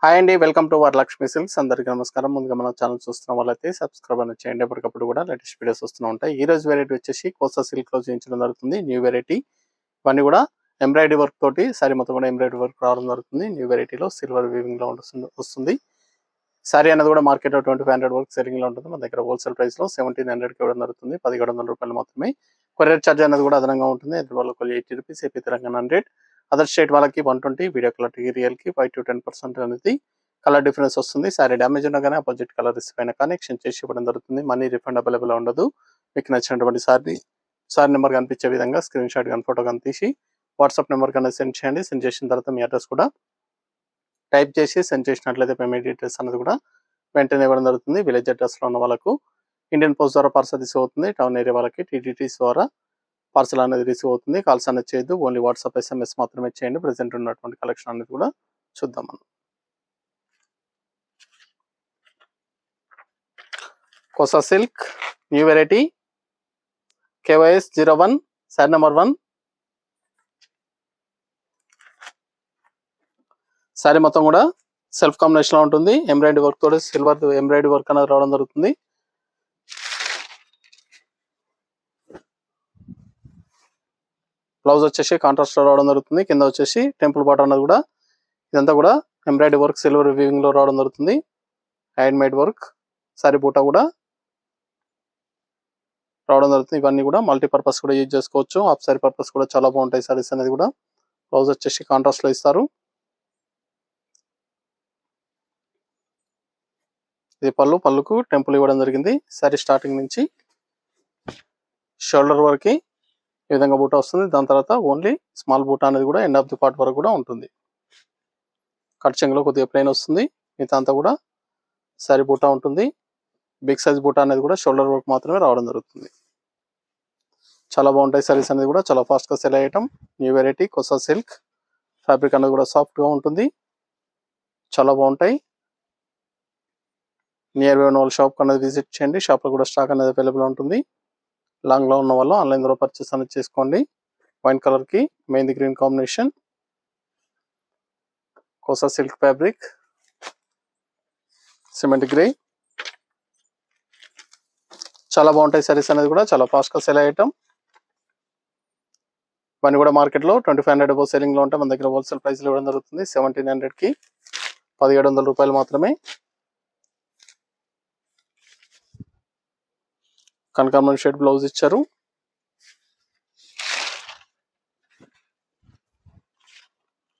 Hi అండి, welcome to Varalakshmi silks. అందరికీ నమస్కారం. ముందుగా మన ఛానల్ చూస్తున్న వాళ్ళైతే సబ్స్క్రైబ్ అనేది చేయండి. ఎప్పటికప్పుడు కూడా లేటెస్ట్ వీడియోస్ వస్తూ ఉంటాయి. ఈ రోజు వెరైటీ వచ్చేసి కోసా సిల్క్ లో చేయించడం జరుగుతుంది. న్యూ వెరైటీ ఇవన్నీ కూడా ఎంబ్రాయిడరీ వర్క్ తోటి సారీ మొత్తం కూడా ఎంబ్రాయిడరీ వర్క్ రావడం జరుగుతుంది. న్యూ వెరైటీలో సిల్వర్ వీవింగ్ లో వస్తుంది. సారీ అనేది కూడా మార్కెట్ లో 2500 వరకు సెల్లింగ్ లో ఉంటుంది. మన దగ్గర హోల్సేల్ ప్రైస్ లో 1700 కి ఇవ్వడం జరుగుతుంది. 1700 రూపాయలు మాత్రమే. కొరియర్ ఛార్జ్ అనేది కూడా అదనంగా ఉంటుంది. వాళ్ళకి 80 rupees, AP Telangana 100. Other state వాళ్ళకి 120, వీడియో క్లారిటీ రియల్ కి 5 to 10% అనేది కలర్ డిఫరెన్స్ వస్తుంది. సారీ డ్యామేజ్ ఉన్నా కానీ అపోజిట్ కలర్ రిసివ్ కానీ ఎక్స్చేంజ్ చేసి ఇవ్వడం జరుగుతుంది. మనీ రిఫండ్ అవైలబుల్ ఉండదు. మీకు నచ్చినటువంటి సారీ నెంబర్ కనిపించే విధంగా స్క్రీన్ షాట్ కానీ ఫోటో కానీ తీసి వాట్సాప్ నెంబర్ కన్నా సెండ్ చేయండి. సెండ్ చేసిన తర్వాత మీ అడ్రస్ కూడా టైప్ చేసి సెండ్ చేసినట్లయితే పేమెంట్ డీటెయిల్స్ అనేది కూడా వెంటనే ఇవ్వడం జరుగుతుంది. విలేజ్ అడ్రస్లో ఉన్న వాళ్ళకు ఇండియన్ పోస్ట్ ద్వారా పార్సల్ రిసీవ్ అవుతుంది. టౌన్ ఏరియా వాళ్ళకి టీటీటీస్ ద్వారా పార్సల్ అనేది రిసీవ్ అవుతుంది. కాల్స్ అనేది చేయొద్దు, ఓన్లీ వాట్సాప్ SMS మాత్రమే చేయండి. ప్రెసెంట్ ఉన్నటువంటి కలెక్షన్ అనేది కూడా చూద్దాం మనం. Kosa silk new variety KYS 01 sari number 1. Sari మొత్తం కూడా సెల్ఫ్ కాంబినేషన్ లో ఉంటుంది. ఎంబ్రాయిడరీ వర్క్ తోటి సిల్వర్ ఎంబ్రాయిడరీ వర్క్ అనేది రావడం జరుగుతుంది. బ్లౌజ్ వచ్చేసి కాంట్రాస్ట్ లో రావడం జరుగుతుంది. కింద వచ్చేసి టెంపుల్ బాటమ్ అనేది కూడా ఇదంతా కూడా ఎంబ్రాయిడరీ వర్క్ సిల్వర్ వీవింగ్ లో రావడం జరుగుతుంది. హ్యాండ్ మేడ్ వర్క్ సారీ బూటా కూడా రావడం జరుగుతుంది. ఇవన్నీ కూడా మల్టీపర్పస్ కూడా యూజ్ చేసుకోవచ్చు. హాఫ్ సారీ పర్పస్ కూడా చాలా బాగుంటాయి సారీస్ అనేది కూడా. బ్లౌజ్ వచ్చేసి కాంట్రాస్ట్ లో ఇస్తారు. ఇది పళ్ళుకు టెంపుల్ ఇవ్వడం జరిగింది. సారీ స్టార్టింగ్ నుంచి షోల్డర్ వరకు ఈ విధంగా బూటా వస్తుంది. దాని తర్వాత ఓన్లీ స్మాల్ బూటా అనేది కూడా ఎండ్ ఆఫ్ ది పార్ట్ వరకు కూడా ఉంటుంది. కట్ చెంగులో కొద్దిగా ప్లెయిన్ వస్తుంది. మిగతా అంతా కూడా సారీ బూటా ఉంటుంది. బిగ్ సైజ్ బూటా అనేది కూడా షోల్డర్ వర్క్ మాత్రమే రావడం జరుగుతుంది. చాలా బాగుంటాయి సారీస్ అనేది కూడా. చాలా ఫాస్ట్ గా సెల్ అయ్యటం. New variety kosa silk. Fabric అనేది కూడా సాఫ్ట్ గా ఉంటుంది. చాలా బాగుంటాయి. నియర్ బై ఉన్న వాళ్ళు షాప్ అనేది విజిట్ చేయండి. షాప్ లో కూడా స్టాక్ అనేది అవైలబుల్ ఉంటుంది. లాంగ్ లో ఉన్న వాళ్ళు ఆన్లైన్ ద్వారా పర్చేస్ అనేది చేసుకోండి. వైన్ కలర్ కి mehndi green combination kosa silk fabric, cement grey. చాలా బాగుంటాయి సారీస్ అనేది కూడా. చాలా ఫాస్ట్ గా సెల్ అయ్యటం. ఇవన్నీ కూడా మార్కెట్ లో 2500 అబౌవ్ సెల్లింగ్ లో ఉంటాయి. మన దగ్గర హోల్సేల్ ప్రైస్ లో ఇవ్వడం జరుగుతుంది. 1700 కి 1700 రూపాయలు మాత్రమే. కనకాంబరం షేడ్ బ్లౌజ్ ఇచ్చారు.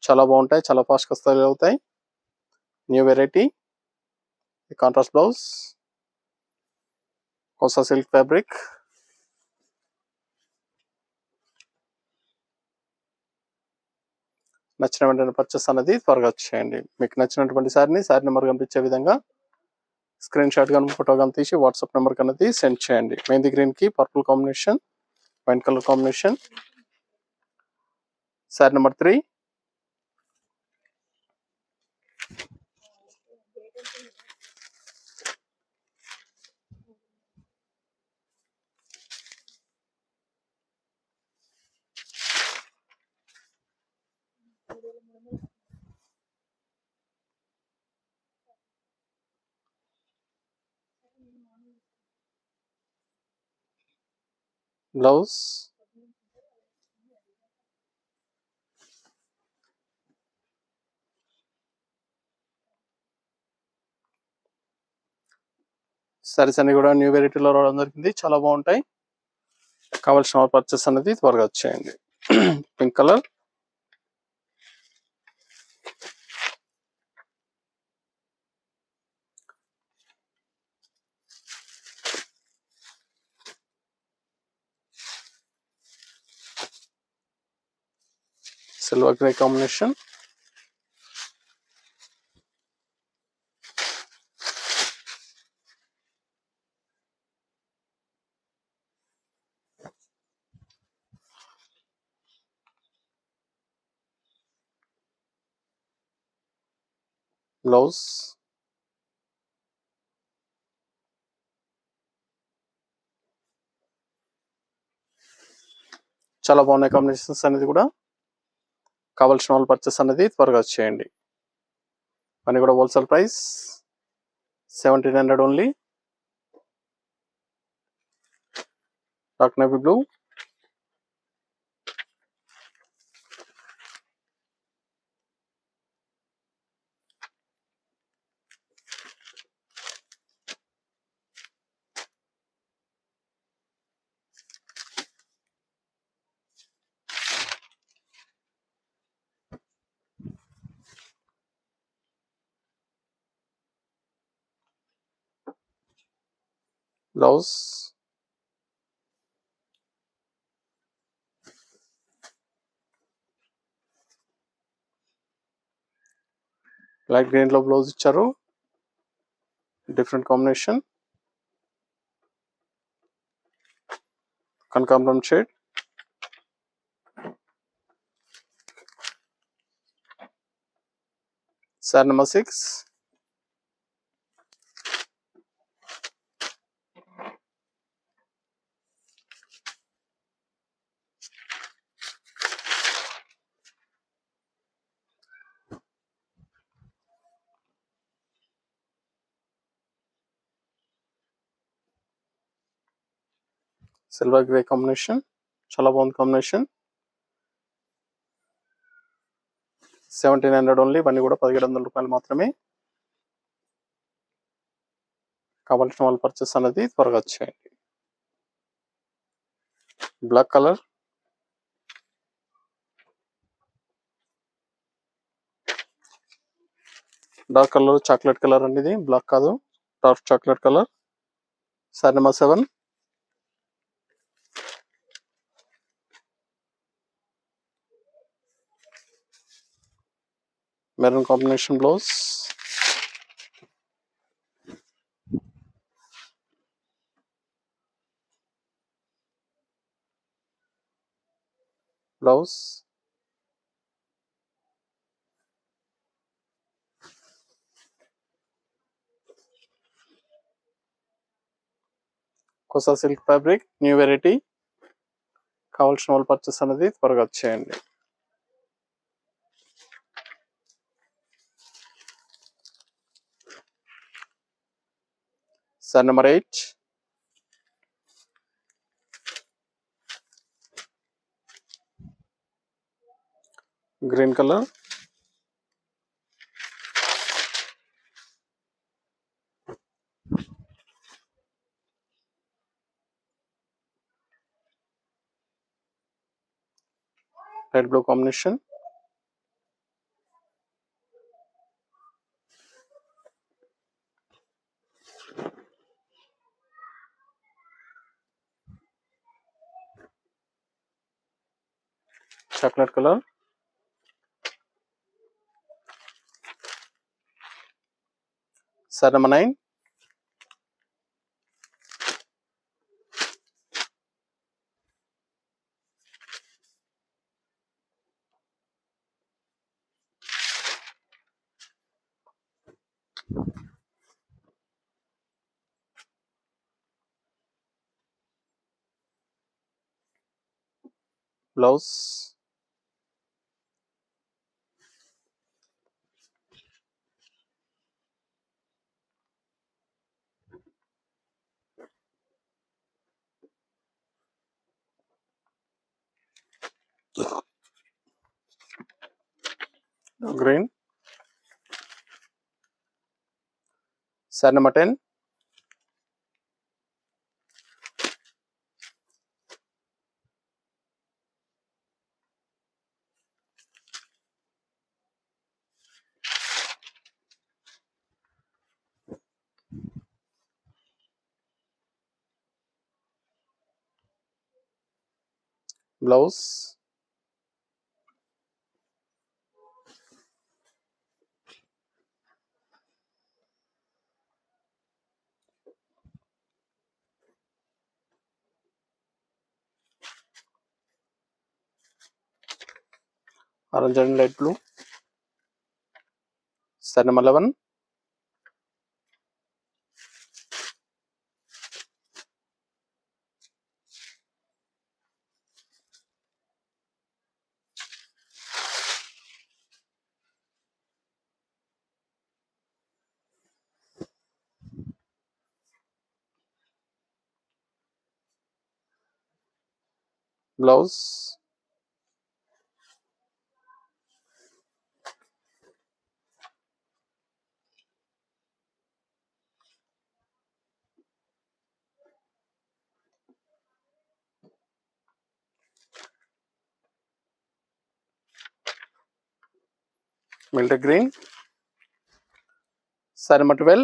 చాలా బాగుంటాయి. చాలా ఫాస్ట్ గా సేల్ అవుతాయి. New variety contrast blouse kosa silk fabric. నచ్చిన వెంటనే పర్చేస్ అనేది త్వరగా చేయండి. మీకు నచ్చినటువంటి సారీ నెంబర్ కనిపించే విధంగా స్క్రీన్ షాట్ కానీ ఫోటో కానీ తీసి వాట్సాప్ నెంబర్ కనేది సెండ్ చేయండి. మెహందీ గ్రీన్ కి purple combination, wine colour combination. Sari number 3. Blouse saris అన్ని కూడా న్యూ వెరైటీలో రావడం జరిగింది. చాలా బాగుంటాయి. కావాల్సిన పర్చేస్ అనేది త్వరగా చేయండి. Pink colour, silver grey combination, blouse చాలా బాగున్నాయి కాంబినేషన్స్ అనేది కూడా. కావాల్సిన వాళ్ళు పర్చేస్ అనేది త్వరగా చేయండి. ఇవన్నీ కూడా wholesale price 1700 only. Dark navy blue, blouse light green లో బ్లౌజ్ ఇచ్చారు, డిఫరెంట్ కాంబినేషన్, కనకాంబరం shade. Sorry number 6, silver grey combination, చాలా బాగుంది కాంబినేషన్. 1700 ఓన్లీ. ఇవన్నీ కూడా 1700 రూపాయలు మాత్రమే. కావాల్సిన వాళ్ళు పర్చేస్ అనేది త్వరగా వచ్చేయండి. Black colour, dark colour, chocolate colour అండి. ఇది బ్లాక్ కాదు, dark chocolate colour. Sari number 7, maroon combination blouse, blouse kosa silk fabric, new variety. కావాల్సిన వాళ్ళు పర్చేస్ అనేది త్వరగా వచ్చేయండి. Sari number 8, green colour, red blue combination, chocolate colour. Sari number 9, blouse green. Sari number 10, blouse orange and light blue. Sari number 11, blouse, mint green, sari number 12,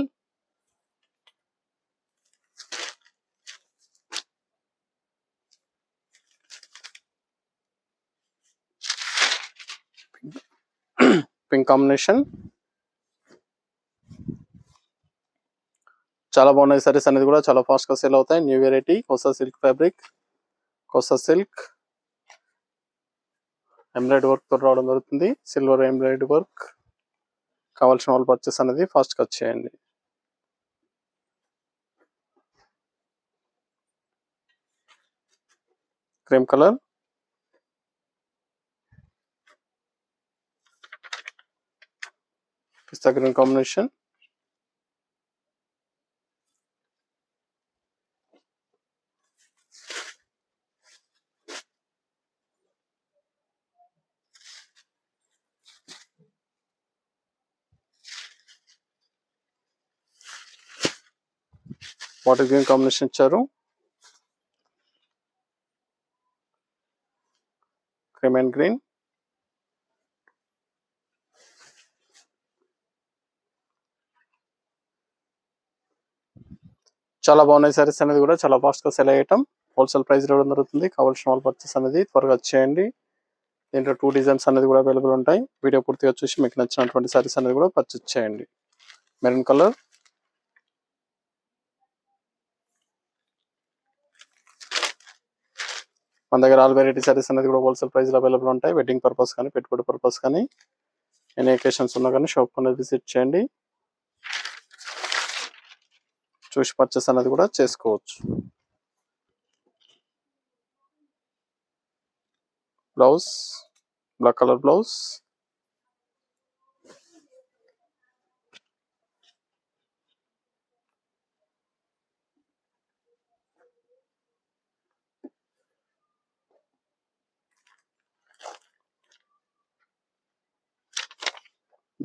pink combination. చాలా బాగున్నాయి సారీస్ అనేది కూడా చాలా ఫాస్ట్ గా సేల్ అవుతాయి. New variety kosa silk fabric, kosa silk embroidery work తో రావడం జరుగుతుంది. Silver embroidery work. కావాల్సిన వాళ్ళు పర్చేస్ అనేది ఫాస్ట్ గా చేయండి. Cream colour, pista green combination, water green combination ఇచ్చారు. క్రీమ్ అండ్ గ్రీన్, చాలా బాగున్నాయి సారీస్ అనేది కూడా చాలా ఫాస్ట్ గా సెల్ అయ్యటం. హోల్సేల్ ప్రైస్ ఇవ్వడం జరుగుతుంది. కావాల్సిన వాళ్ళు పర్చేస్ అనేది త్వరగా చేయండి. దీంట్లో 2 డిజైన్స్ అనేది కూడా అవైలబుల్ ఉంటాయి. వీడియో పూర్తిగా చూసి మీకు నచ్చినటువంటి సారీస్ అనేది కూడా పర్చేస్ చేయండి. మెరూన్ కలర్, మన దగ్గర ఆల్ వెరైటీ సారీస్ అనేది కూడా హోల్సేల్ ప్రైస్ లో అవైలబుల్ ఉంటాయి. వెడ్డింగ్ పర్పస్ కానీ, పెట్టుబడి పర్పస్ కానీ, ఎనీ అకేషన్స్ ఉన్నా కానీ షాప్ అనేది విజిట్ చేయండి. చూసి పర్చేస్ అనేది కూడా చేసుకోవచ్చు. Blouse, black colour blouse,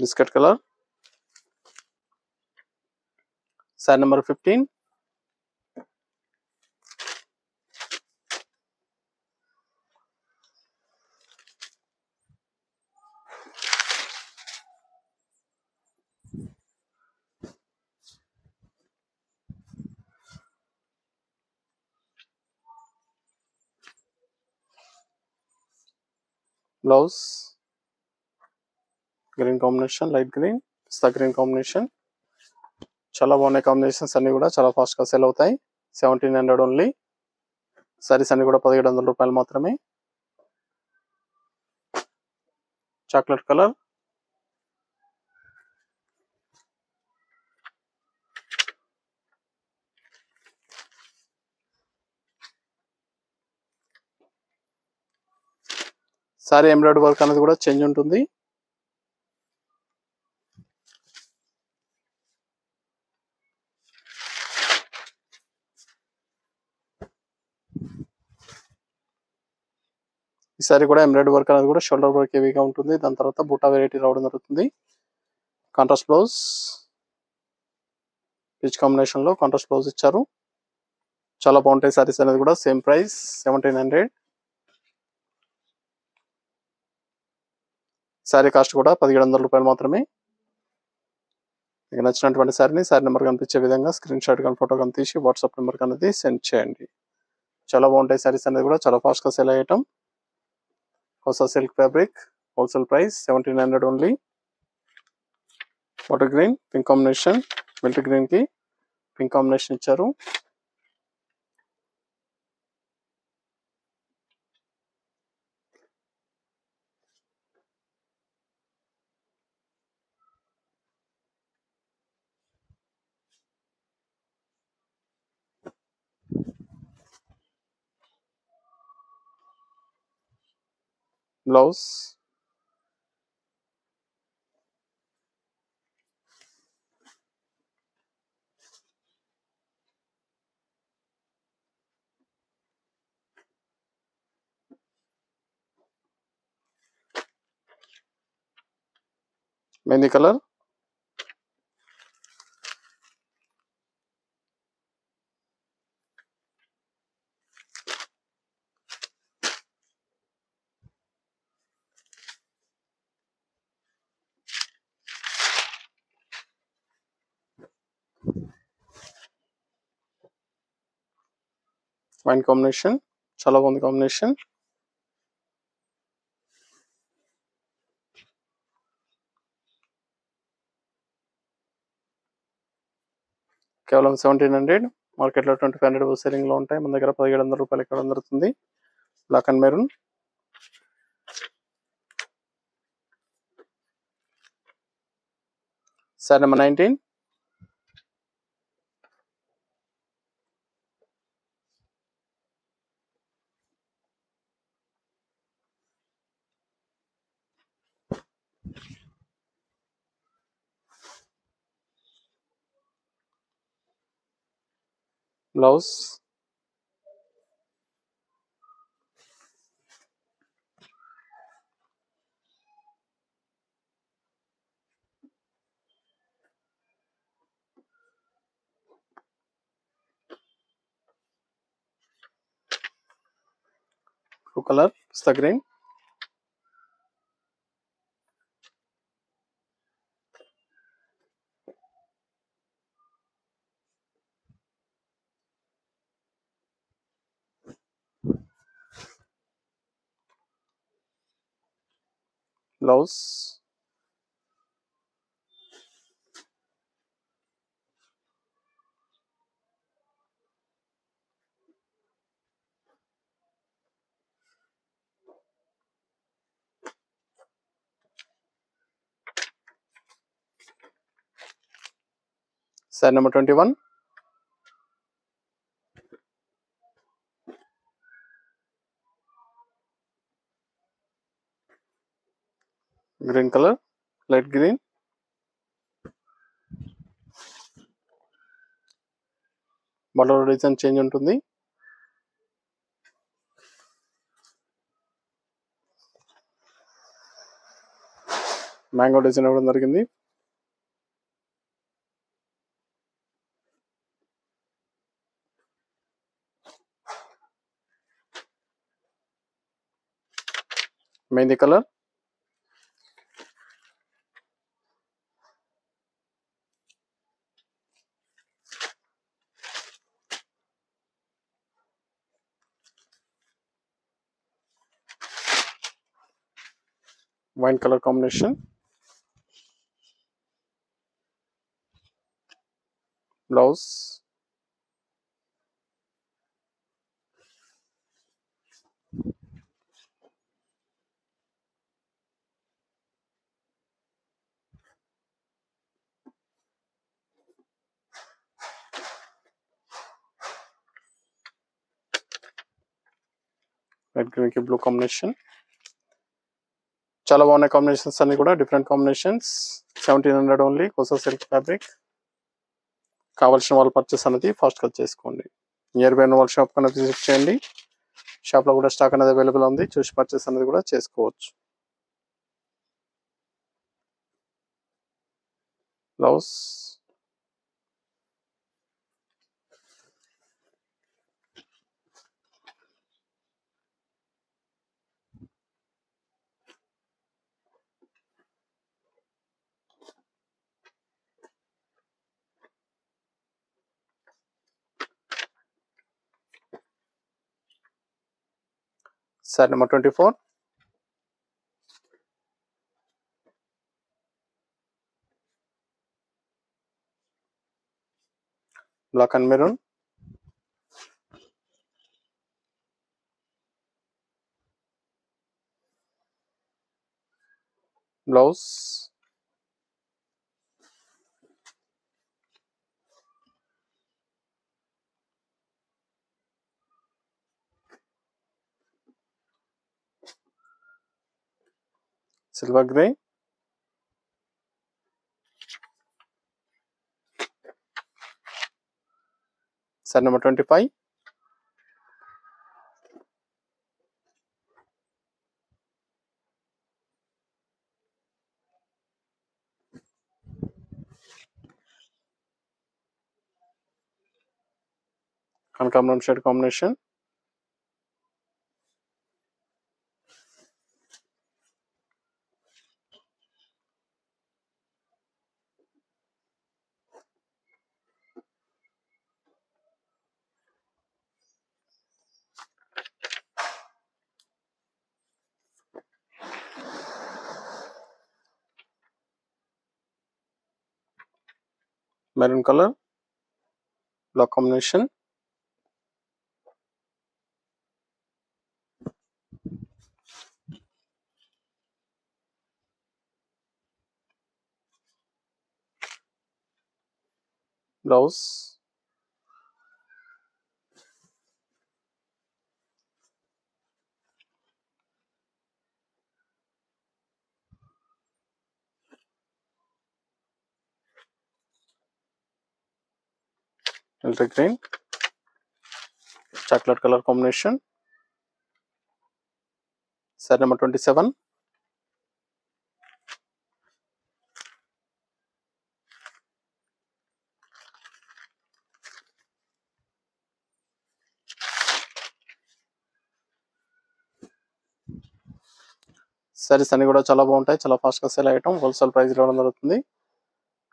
biscuit colour, sari number 15, blouse green combination, light green, pista green combination. చాలా బాగున్నాయి కాంబినేషన్స్ అన్ని కూడా చాలా ఫాస్ట్ గా సేల్ అవుతాయి. 1700 ఓన్లీ. సారీస్ అన్ని కూడా 1700 రూపాయలు మాత్రమే. Chocolate colour, sorry embroidery work అనేది కూడా చేంజ్ ఉంటుంది. ఈ సారీ కూడా ఎంబ్రాయిడరీ వర్క్ అనేది కూడా షోల్డర్ వర్క్ హెవీగా ఉంటుంది. దాని తర్వాత బూటా వెరైటీ రావడం జరుగుతుంది. కాంట్రాస్ట్ బ్లౌజ్, పీచ్ కాంబినేషన్ లో కాంట్రాస్ట్ బ్లౌజ్ ఇచ్చారు. చాలా బాగుంటాయి సారీస్ అనేది కూడా. Same price 1700. సారీ కాస్ట్ కూడా 1700 రూపాయలు మాత్రమే. మీకు నచ్చినటువంటి సారీని సారీ నెంబర్ కనిపించే విధంగా స్క్రీన్ షాట్ కానీ ఫోటో కానీ తీసి వాట్సాప్ నెంబర్ అనేది సెండ్ చేయండి. చాలా బాగుంటాయి సారీస్ అనేది కూడా చాలా ఫాస్ట్ గా సేల్ అయ్యటం. Kosa silk fabric, wholesale price 1700 only. Water green, pink combination, mint green కి పింక్ కాంబినేషన్ ఇచ్చారు. Blouse, mehndi colour, wine combination చాలా బాగుంది కాంబినేషన్. కేవలం 1700, మార్కెట్లో 2500 సెల్లింగ్లో ఉంటాయి. మన దగ్గర 1700 రూపాయలు ఇక్కడ దొరుకుతుంది. Black and maroon. Sari number 19. Blouse, blue colour, pista green, blouse, sari number 21. Green colour, light green, border design change ఉంటుంది. మ్యాంగో డిజైన్ ఇవ్వడం జరిగింది. Mehndi colour, wine colour combination, blouse, red green కి బ్లూ కాంబినేషన్. చాలా బాగున్నాయి కాంబినేషన్స్ అన్ని కూడా, different combinations. 1700 only, kosa silk fabric. కావాల్సిన వాళ్ళు పర్చేస్ అనేది ఫాస్ట్గా చేసుకోండి. నియర్ బై ఉన్న వాళ్ళ షాప్ కన్నా విజిట్ చేయండి. షాప్లో కూడా స్టాక్ అనేది అవైలబుల్ ఉంది, చూసి పర్చేస్ అనేది కూడా చేసుకోవచ్చు. Blouse, sari number 24. Black and maroon, blouse, silver grey, sari number 25. కనకాంబరం shade combination, maroon colour, black combination, blouse, electric green, chocolate colour combination, sari number 27, saris అన్ని కూడా చాలా బాగుంటాయి, చాలా ఫాస్ట్గా సేల్ అయ్యటం, హోల్సేల్ ప్రైస్ ఇవ్వడం జరుగుతుంది.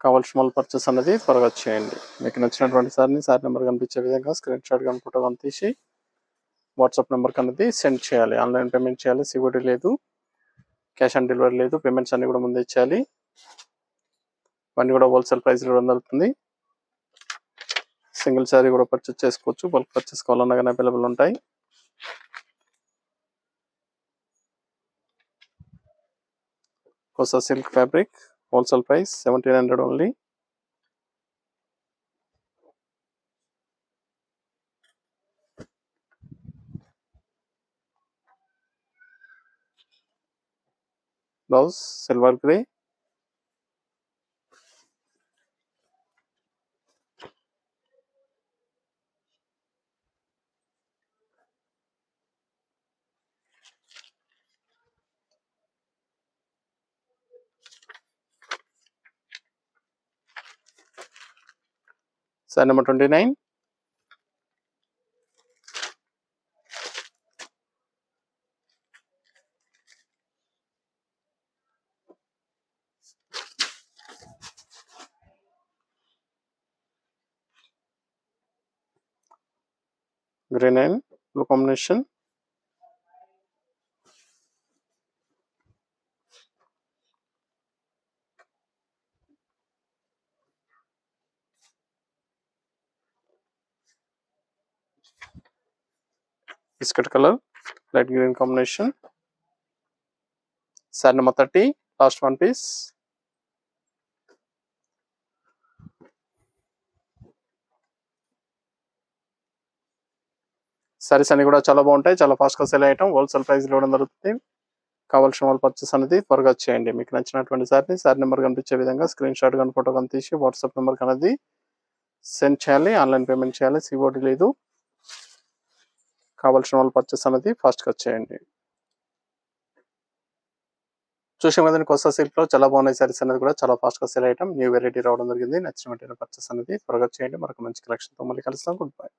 కావాల్సిన వాళ్ళు పర్చేస్ అనేది త్వరగా చేయండి. మీకు నచ్చినటువంటి సారీ నెంబర్ కనిపించే విధంగా స్క్రీన్ షాట్ కానీ ఫోటో కానీ తీసి వాట్సాప్ నెంబర్కి అనేది సెండ్ చేయాలి. ఆన్లైన్ పేమెంట్ చేయాలి, సిఓడి లేదు, క్యాష్ ఆన్ డెలివరీ లేదు, పేమెంట్స్ అన్ని కూడా ముందే ఇచ్చేయాలి. ఇవన్నీ కూడా హోల్సేల్ ప్రైస్ ఇవ్వడం జరుగుతుంది. సింగిల్ శారీ కూడా పర్చేస్ చేసుకోవచ్చు, బల్క్ పర్చేస్ కావాలన్నా కానీ అవైలబుల్ ఉంటాయి. Kosa silk fabric, wholesale price 1700 only. Blouse silver grey, sari number 29, green and blue combination, biscuit colour, light green combination, sari number 30, last one piece. Saris అన్ని కూడా చాలా బాగుంటాయి, చాలా ఫాస్ట్గా సేల్ అయ్యటం, హోల్సేల్ ప్రైస్ ఇవ్వడం జరుగుతుంది. కావాల్సిన వాళ్ళు పర్చేస్ అనేది త్వరగా చేయండి. మీకు నచ్చినటువంటి సారీ నెంబర్ కనిపించే విధంగా స్క్రీన్ షాట్ కానీ ఫోటో కానీ తీసి వాట్సాప్ నెంబర్కి అనేది సెండ్ చేయాలి. ఆన్లైన్ పేమెంట్ చేయాలి, సిఓడి లేదు. కావాల్సిన వాళ్ళు పర్చేస్ అనేది ఫాస్ట్గా చేయండి. చూసే కదండి, కొత్త సిల్క్లో చాలా బాగున్నాయి సారీస్ అనేది కూడా చాలా ఫాస్ట్గా సేల్ అయ్యటం, న్యూ వెరైటీ రావడం జరిగింది. నచ్చిన వెంటనే పర్చేస్ అనేది త్వరగా చేయండి. మరొక మంచి కలెక్షన్తో మళ్ళీ కలుస్తాం. Good bye.